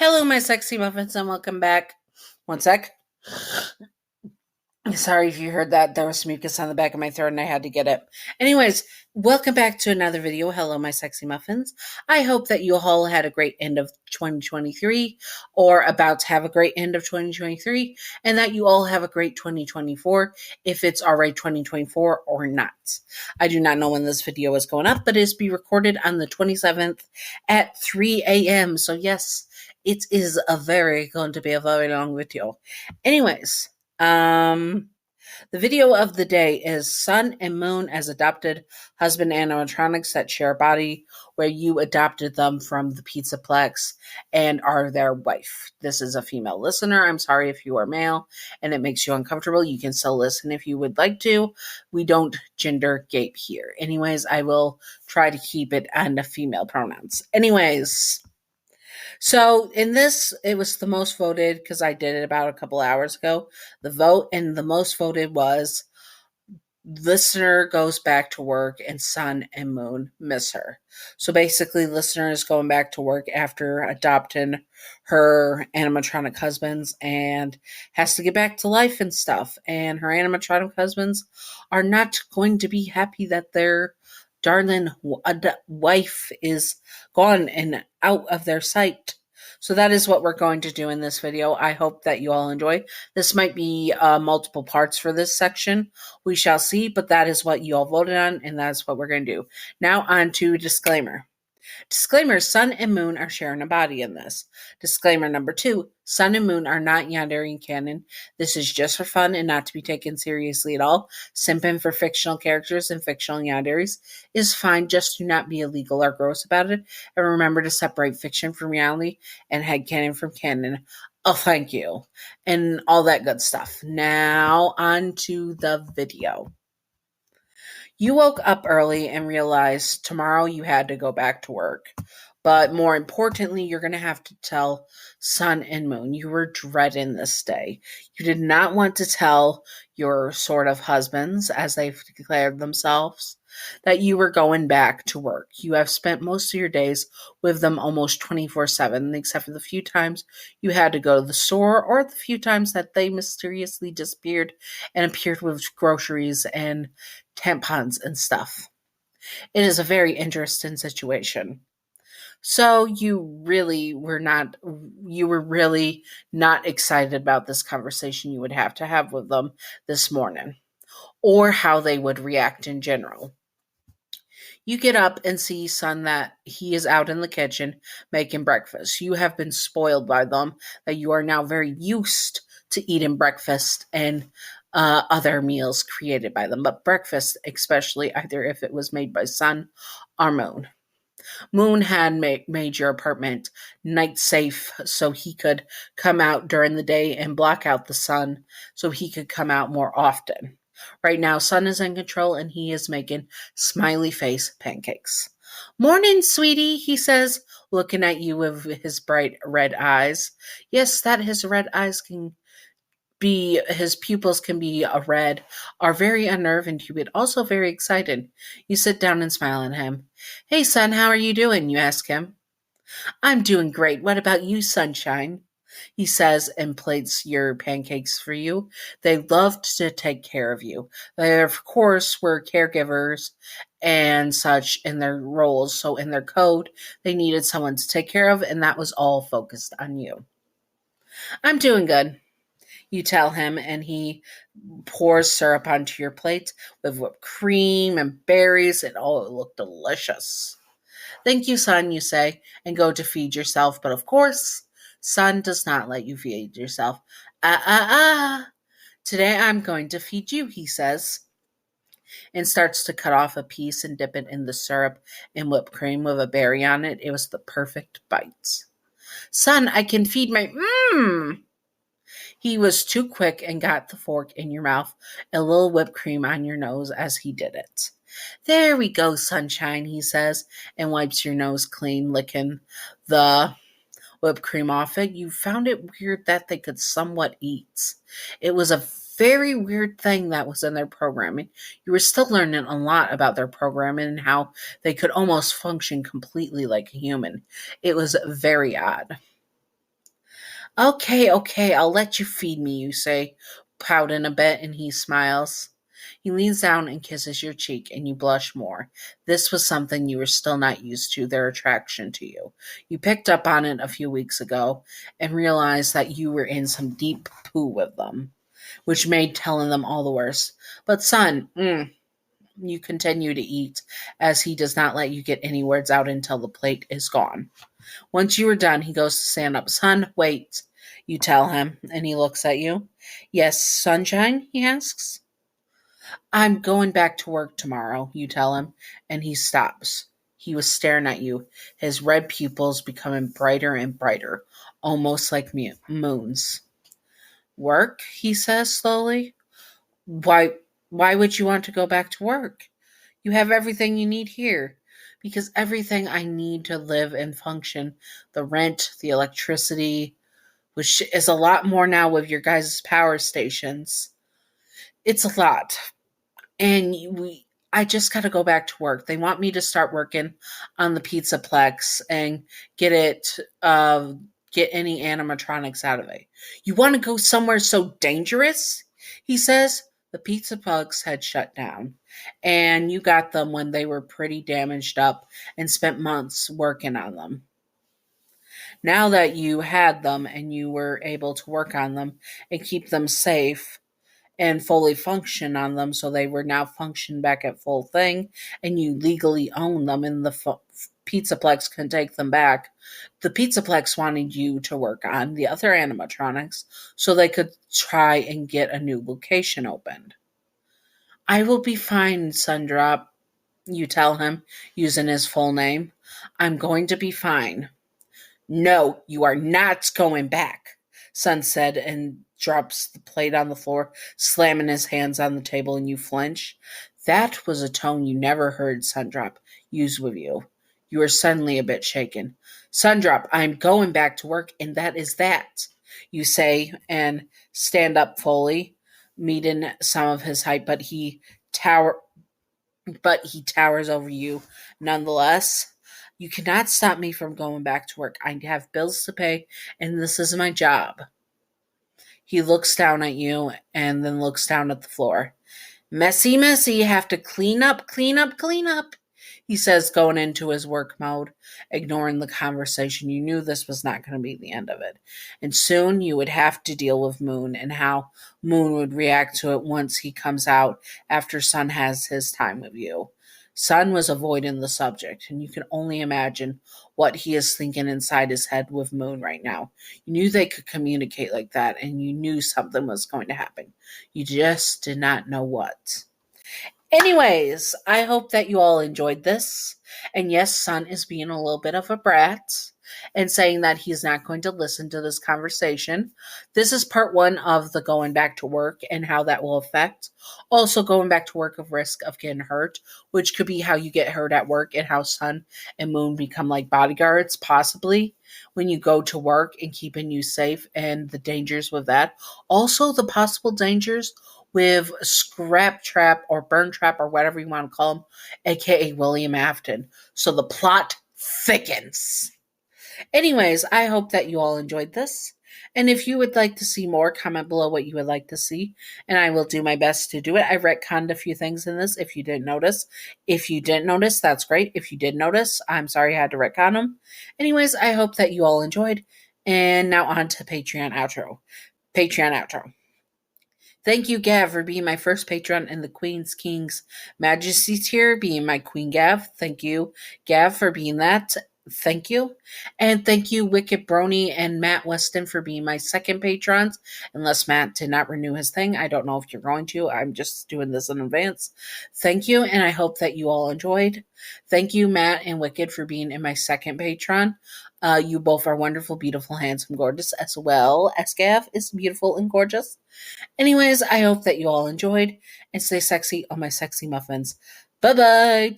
Hello, my sexy muffins, and welcome back. One sec. Sorry if you heard that. There was mucus on the back of my throat and I had to get it. Anyways, welcome back to another video. Hello, my sexy muffins. I hope that you all had a great end of 2023 or about to have a great end of 2023 and that you all have a great 2024 if it's already 2024 or not. I do not know when this video is going up, but it is be recorded on the 27th at 3 a.m. So yes, it is going to be a very long video. Anyways, the video of the day is Sun and Moon as adopted husband animatronics that share a body where you adopted them from the Pizzaplex and are their wife. This is a female listener. I'm sorry if you are male and it makes you uncomfortable. You can still listen if you would like to. We don't gender gape here. Anyways, I will try to keep it on the female pronouns. Anyways. So in this, it was the most voted because I did it about a couple hours ago. The vote and the most voted was listener goes back to work and Sun and Moon miss her. So basically, listener is going back to work after adopting her animatronic husbands and has to get back to life and stuff. And her animatronic husbands are not going to be happy that their darling wife is gone and out of their sight. So that is what we're going to do in this video. I hope that you all enjoy. This might be multiple parts for this section. We shall see, but that is what you all voted on, and that's what we're going to do. Now on to disclaimer. Disclaimer, Sun and Moon are sharing a body in this. Disclaimer number 2, Sun and Moon are not Yanderes canon. This is just for fun and not to be taken seriously at all. Simping for fictional characters and fictional Yanderes is fine, just do not be illegal or gross about it. And remember to separate fiction from reality and headcanon from canon. Oh, thank you. And all that good stuff. Now on to the video. You woke up early and realized tomorrow you had to go back to work. But more importantly, you're going to have to tell Sun and Moon. You were dreading this day. You did not want to tell your sort of husbands, as they've declared themselves, that you were going back to work. You have spent most of your days with them almost 24/7, except for the few times you had to go to the store or the few times that they mysteriously disappeared and appeared with groceries and tampons and stuff. It is a very interesting situation. So you were really not excited about this conversation you would have to have with them this morning, or how they would react in general. You get up and see Sun that he is out in the kitchen making breakfast. You have been spoiled by them, that you are now very used to eating breakfast and other meals created by them, but breakfast especially, either if it was made by Sun or Moon. Moon had made your apartment night safe so he could come out during the day and block out the sun so he could come out more often. Right now, Sun is in control and he is making smiley face pancakes. Morning, sweetie, he says, looking at you with his bright red eyes. Yes, that his red eyes can be, his pupils can be red, are very unnerving to you, but also very excited. You sit down and smile at him. Hey, Sun, how are you doing? You ask him. I'm doing great. What about you, Sunshine? He says and plates your pancakes for you. They loved to take care of you. They, of course, were caregivers and such in their roles, so in their code, they needed someone to take care of, and that was all focused on you. I'm doing good. You tell him, and he pours syrup onto your plate with whipped cream and berries, and oh, it looked delicious. Thank you, Sun, you say, and go to feed yourself, but of course, Sun does not let you feed yourself. Today I'm going to feed you, he says, and starts to cut off a piece and dip it in the syrup and whipped cream with a berry on it. It was the perfect bite. Sun, I can feed my He was too quick and got the fork in your mouth, a little whipped cream on your nose as he did it. There we go, Sunshine, he says, and wipes your nose clean, licking the whipped cream off it. You found it weird that they could somewhat eat. It was a very weird thing that was in their programming. You were still learning a lot about their programming and how they could almost function completely like a human. It was very odd. Okay, okay, I'll let you feed me, you say, pouting a bit, and he smiles. He leans down and kisses your cheek, and you blush more. This was something you were still not used to, their attraction to you. You picked up on it a few weeks ago and realized that you were in some deep poo with them, which made telling them all the worse. But, son, you continue to eat, as he does not let you get any words out until the plate is gone. Once you are done, he goes to stand up. Son, wait, you tell him, and he looks at you. Yes, sunshine, he asks. I'm going back to work tomorrow, you tell him, and he stops. He was staring at you, his red pupils becoming brighter and brighter, almost like moons. Work, he says slowly. Why why would you want to go back to work? You have everything you need here. Because everything I need to live and function, the rent, the electricity, which is a lot more now with your guys' power stations. It's a lot. And I just got to go back to work. They want me to start working on the Pizzaplex and get it, get any animatronics out of it. You want to go somewhere so dangerous? He says. The Pizzaplex had shut down, and you got them when they were pretty damaged up and spent months working on them. Now that you had them and you were able to work on them and keep them safe, and fully function on them, so they were now function back at full thing, and you legally own them, and the Pizzaplex can take them back. The Pizzaplex wanted you to work on the other animatronics so they could try and get a new location opened. I will be fine, Sunrop, you tell him, using his full name. I'm going to be fine. No, you are not going back, Sun said, and drops the plate on the floor, slamming his hands on the table, and you flinch. That was a tone you never heard Sundrop use with you. You are suddenly a bit shaken. Sundrop, I'm going back to work, and that is that, you say, and stand up fully, meeting some of his height, but he towers over you nonetheless. You cannot stop me from going back to work. I have bills to pay, and this is my job. He looks down at you and then looks down at the floor. Messy, messy, have to clean up, clean up, clean up, he says, going into his work mode, ignoring the conversation. You knew this was not going to be the end of it. And soon you would have to deal with Moon and how Moon would react to it once he comes out after Sun has his time with you. Sun was avoiding the subject, and you can only imagine what he is thinking inside his head with Moon right now. You knew they could communicate like that, and you knew something was going to happen. You just did not know what. Anyways, I hope that you all enjoyed this. And yes, Sun is being a little bit of a brat and saying that he's not going to listen to this conversation. This is part one of the going back to work and how that will affect. Also, going back to work of risk of getting hurt, which could be how you get hurt at work and how Sun and Moon become like bodyguards, possibly, when you go to work and keeping you safe and the dangers with that. Also, the possible dangers with Scrap Trap or Burn Trap or whatever you want to call him, aka William Afton. So the plot thickens. Anyways, I hope that you all enjoyed this. And if you would like to see more, comment below what you would like to see, and I will do my best to do it. I retconned a few things in this if you didn't notice. If you didn't notice, that's great. If you did notice, I'm sorry I had to retcon them. Anyways, I hope that you all enjoyed. And now on to Patreon outro. Patreon outro. Thank you, Gav, for being my first patron in the Queen's King's Majesty tier, being my Queen Gav. Thank you, Gav, for being that. Thank you. And thank you, Wicked Brony and Matt Weston, for being my second patrons. Unless Matt did not renew his thing. I don't know if you're going to. I'm just doing this in advance. Thank you, and I hope that you all enjoyed. Thank you, Matt and Wicked, for being in my second patron. You both are wonderful, beautiful, handsome, gorgeous, as well as Gav is beautiful and gorgeous. Anyways, I hope that you all enjoyed and stay sexy on my sexy muffins. Bye bye.